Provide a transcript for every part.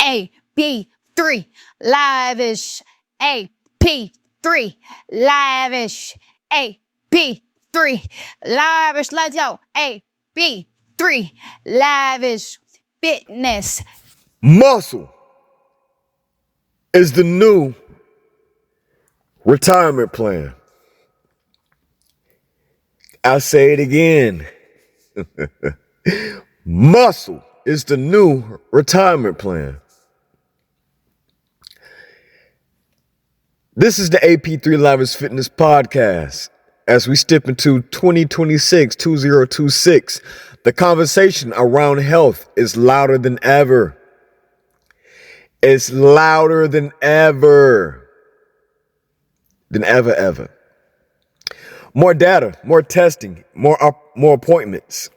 AP3 Lavish. AP3 Lavish. AP3 Lavish. Let's go. AP3 Lavish Fitness. Muscle is the new retirement plan. I'll say it again. Muscle is the new retirement plan. This is the AP3 Lavish Fitness Podcast. As we step into 2026, the conversation around health is louder than ever. It's louder than ever. Ever. More data, more testing, more appointments,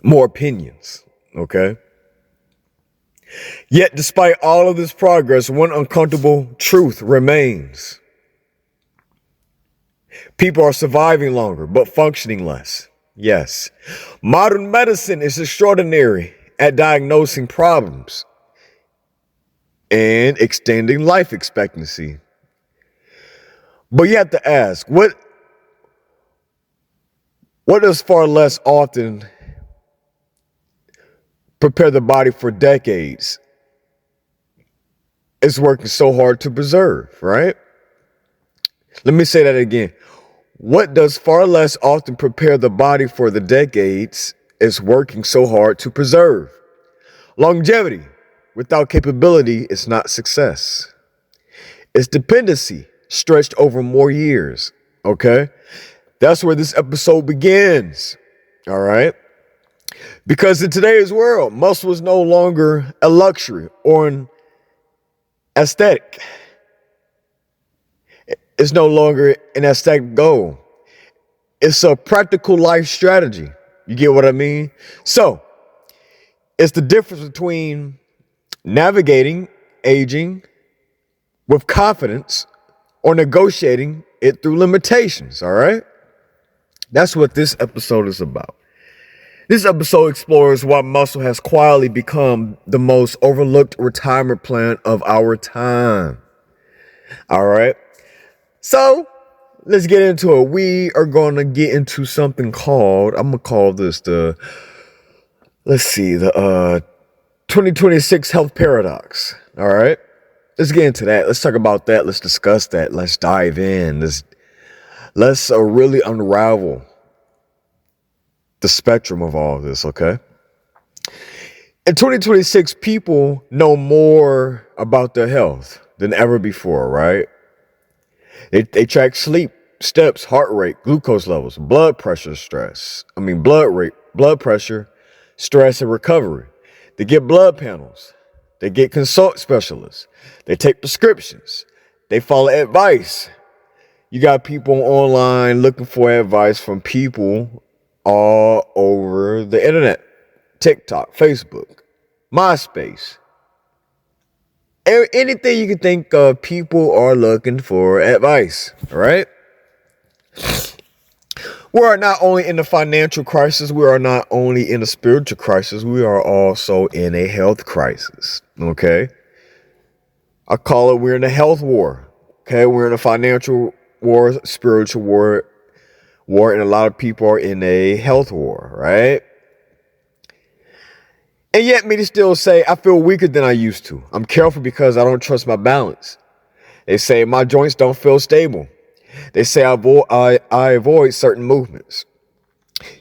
more opinions, okay? Yet, despite all of this progress, one uncomfortable truth remains. People are surviving longer, but functioning less. Yes. Modern medicine is extraordinary at diagnosing problems and extending life expectancy. But you have to ask, what does far less often prepare the body for decades? It's working so hard to preserve, right? Let me say that again. What does far less often prepare the body for the decades is working so hard to preserve? Longevity without capability is not success. It's dependency stretched over more years, okay? That's where this episode begins, all right? Because in today's world, muscle is no longer a luxury or an aesthetic. It's no longer an aesthetic goal. It's a practical life strategy. You get what I mean? So, it's the difference between navigating aging with confidence or negotiating it through limitations, all right? That's what this episode is about. This episode explores why muscle has quietly become the most overlooked retirement plan of our time. All right. So let's get into it. We are going to get into something called, I'm going to call this the 2026 health paradox. All right. Let's get into that. Let's talk about that. Let's discuss that. Let's dive in. Let's really unravel the spectrum of all of this, okay? In 2026, people know more about their health than ever before, right? They track sleep, steps, heart rate, glucose levels, blood pressure, stress, and recovery. They get blood panels. They get consult specialists. They take prescriptions. They follow advice. You got people online looking for advice from people all over the internet. TikTok, Facebook, MySpace. Anything you can think of, people are looking for advice, all right? We are not only in a financial crisis, we are not only in a spiritual crisis, we are also in a health crisis, okay? I call it we're in a health war, okay? We're in a financial war, spiritual war, and a lot of people are in a health war, right? And yet many still say, I feel weaker than I used to. I'm careful because I don't trust my balance. They say my joints don't feel stable. They say I avoid certain movements.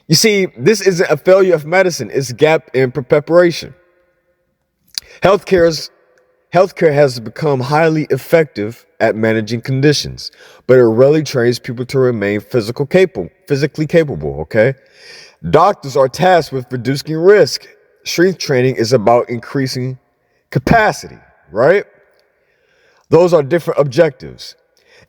You see, this isn't a failure of medicine. It's a gap in preparation. Healthcare has become highly effective at managing conditions, but it rarely trains people to remain physically capable, okay? Doctors are tasked with reducing risk. Strength training is about increasing capacity, right? Those are different objectives.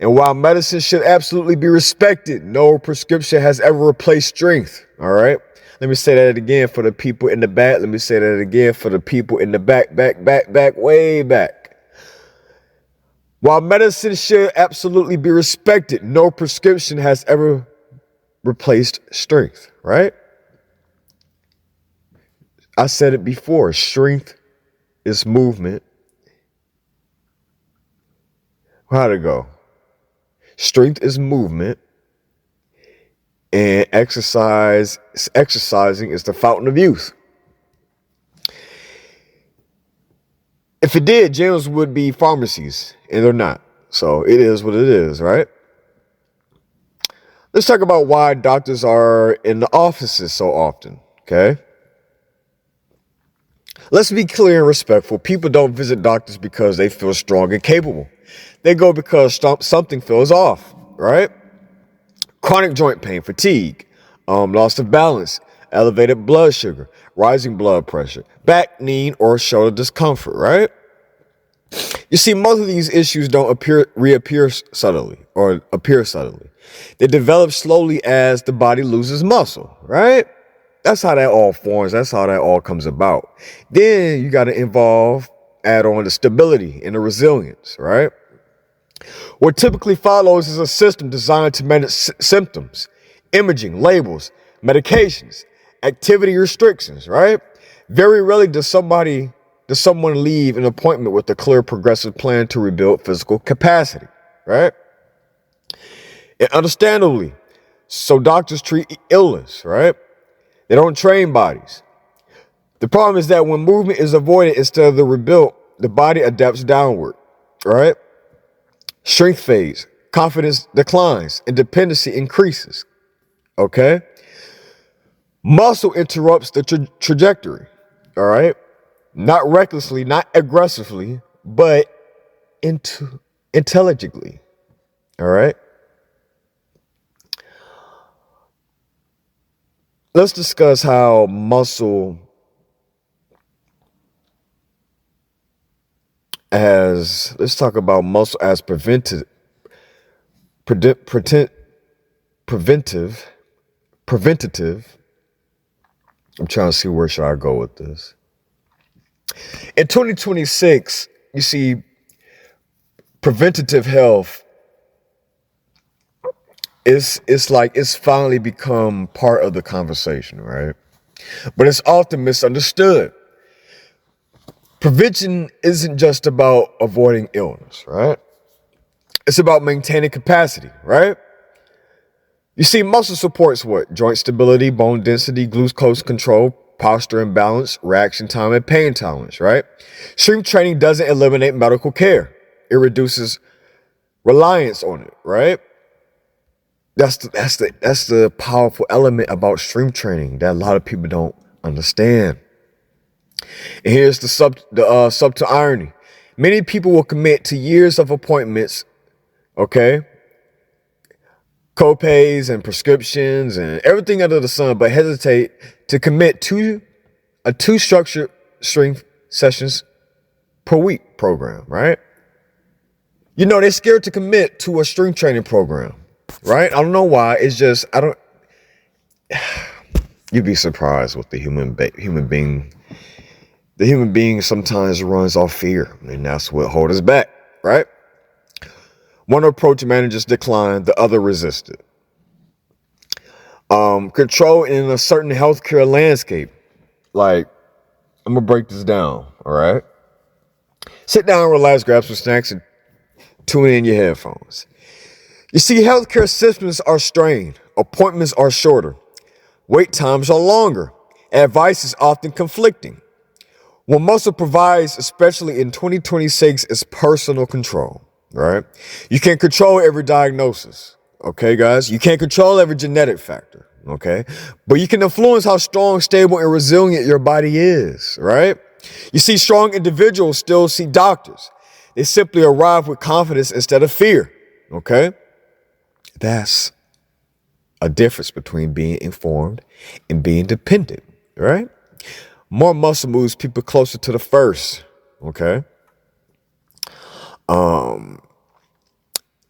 And while medicine should absolutely be respected, no prescription has ever replaced strength, all right? Let me say that again for the people in the back. Let me say that again for the people in the back, way back. While medicine should absolutely be respected, no prescription has ever replaced strength, right? I said it before, strength is movement. How'd it go? Strength is movement, and exercising is the fountain of youth. If it did, gyms would be pharmacies, and they're not. So it is what it is, right? Let's talk about why doctors are in the offices so often, okay? Let's be clear and respectful. People don't visit doctors because they feel strong and capable. They go because something feels off, right? Chronic joint pain, fatigue, loss of balance, elevated blood sugar, rising blood pressure, back, knee, or shoulder discomfort, right? You see, most of these issues don't appear subtly. They develop slowly as the body loses muscle, right? That's how that all forms. That's how that all comes about. Then you got to add on the stability and the resilience, right? What typically follows is a system designed to manage symptoms, imaging, labels, medications, activity restrictions, right? Very rarely does someone leave an appointment with a clear progressive plan to rebuild physical capacity, right? And understandably, so doctors treat illness, right? They don't train bodies. The problem is that when movement is avoided instead of the rebuilt, the body adapts downward, right? Strength fades, confidence declines, and dependency increases, okay? Muscle interrupts the trajectory, all right? Not recklessly, not aggressively, but intelligently, all right? Let's discuss how let's talk about muscle as preventative. I'm trying to see where should I go with this. In 2026, you see, preventative health it's finally become part of the conversation, right? But it's often misunderstood. Prevention isn't just about avoiding illness, right? It's about maintaining capacity, right? You see, muscle supports what? Joint stability, bone density, glucose control, posture and balance, reaction time, and pain tolerance, right? Strength training doesn't eliminate medical care. It reduces reliance on it, right? That's the powerful element about strength training that a lot of people don't understand. And here's the subtle irony. Many people will commit to years of appointments, okay? Co-pays and prescriptions and everything under the sun, but hesitate to commit to a 2 structured strength sessions per week program, right? You know, they're scared to commit to a strength training program, right? I don't know why. It's just, you'd be surprised with the human being. The human being sometimes runs off fear, and that's what holds us back, right? One approach manages decline, the other resisted. Control in a certain healthcare landscape. Like, I'm gonna break this down, all right? Sit down, relax, grab some snacks, and tune in your headphones. You see, healthcare systems are strained, appointments are shorter, wait times are longer, advice is often conflicting. What muscle provides, especially in 2026, is personal control, right? You can't control every diagnosis, okay, guys? You can't control every genetic factor, okay? But you can influence how strong, stable, and resilient your body is, right? You see, strong individuals still see doctors. They simply arrive with confidence instead of fear, okay? That's a difference between being informed and being dependent, right? More muscle moves people closer to the first, okay?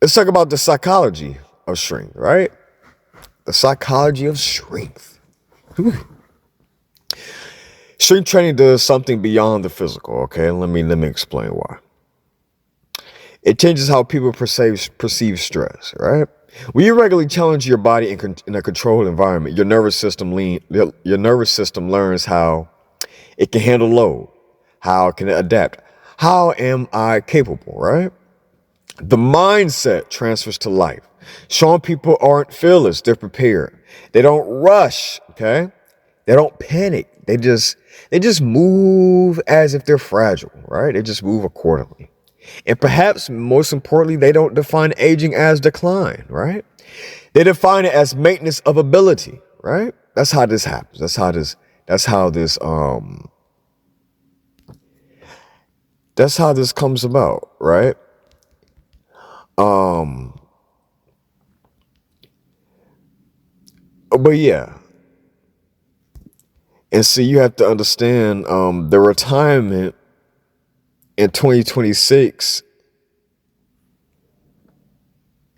Let's talk about the psychology of strength, right? The psychology of strength. Strength training does something beyond the physical, okay? Let me explain why. It changes how people perceive stress, right? When you regularly challenge your body in a controlled environment, your nervous system learns how it can handle load, How can it adapt? How am I capable, right? The mindset transfers to life. Strong people aren't fearless, they're prepared. They don't rush, okay? They don't panic. They just move as if they're fragile, right? They just move accordingly. And perhaps most importantly, they don't define aging as decline, right? They define it as maintenance of ability, right? That's how this happens. That's how this comes about, right? But yeah. And so you have to understand the retirement in 2026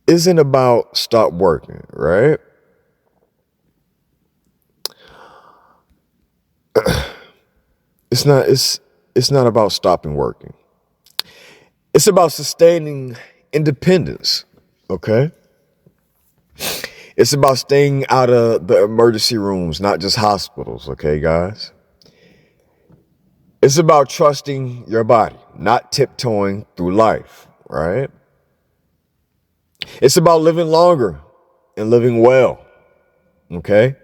isn't about stop working, right? It's not about stopping working. It's about sustaining independence, okay? It's about staying out of the emergency rooms, not just hospitals, okay, guys? It's about trusting your body, not tiptoeing through life, right? It's about living longer and living well, okay?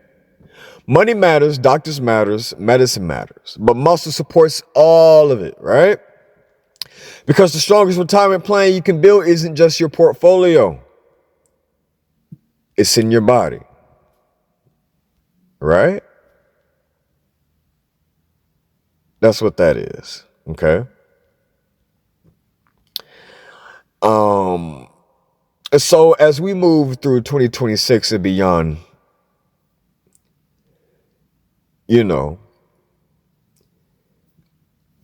Money matters, doctors matters, medicine matters, but muscle supports all of it, right? Because the strongest retirement plan you can build isn't just your portfolio. It's in your body, right? That's what that is, okay? So as we move through 2026 and beyond,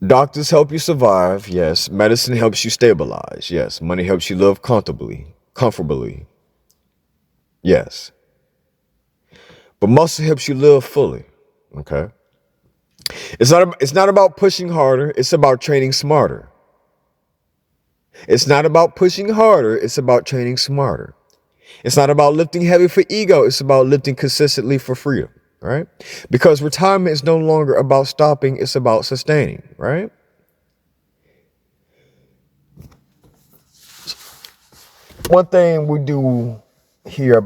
doctors help you survive, yes. Medicine helps you stabilize, yes. Money helps you live comfortably, yes. But muscle helps you live fully, okay? It's not about pushing harder, it's about training smarter. It's not about pushing harder, it's about training smarter. It's not about lifting heavy for ego, it's about lifting consistently for freedom, right? Because retirement is no longer about stopping, it's about sustaining, right? One thing we do here at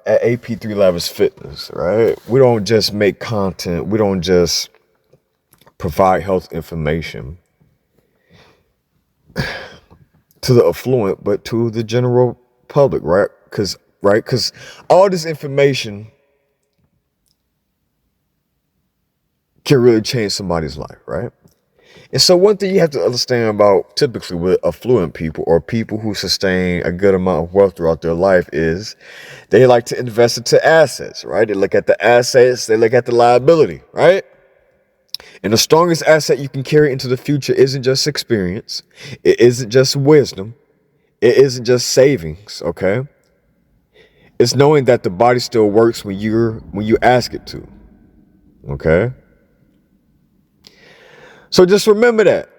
AP3 Lavish Fitness, right? We don't just make content, we don't just provide health information to the affluent, but to the general public, right? Because all this information can really change somebody's life, right? And so one thing you have to understand about typically with affluent people or people who sustain a good amount of wealth throughout their life is they like to invest into assets, right? They look at the assets, they look at the liability, right? And the strongest asset you can carry into the future isn't just experience. It isn't just wisdom. It isn't just savings, okay? It's knowing that the body still works when you ask it to, okay? So just remember that,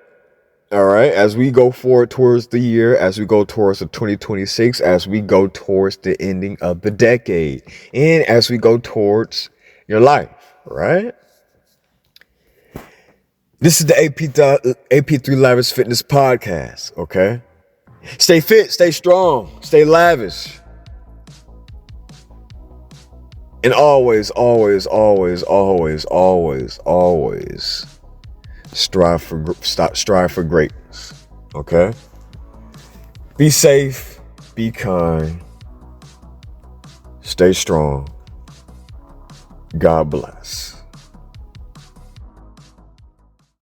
all right? As we go forward towards the year, as we go towards the 2026, as we go towards the ending of the decade, and as we go towards your life, right? This is the AP3 Lavish Fitness Podcast, okay? Stay fit, stay strong, stay lavish. And always strive for greatness, okay? Be safe, be kind, stay strong. God bless.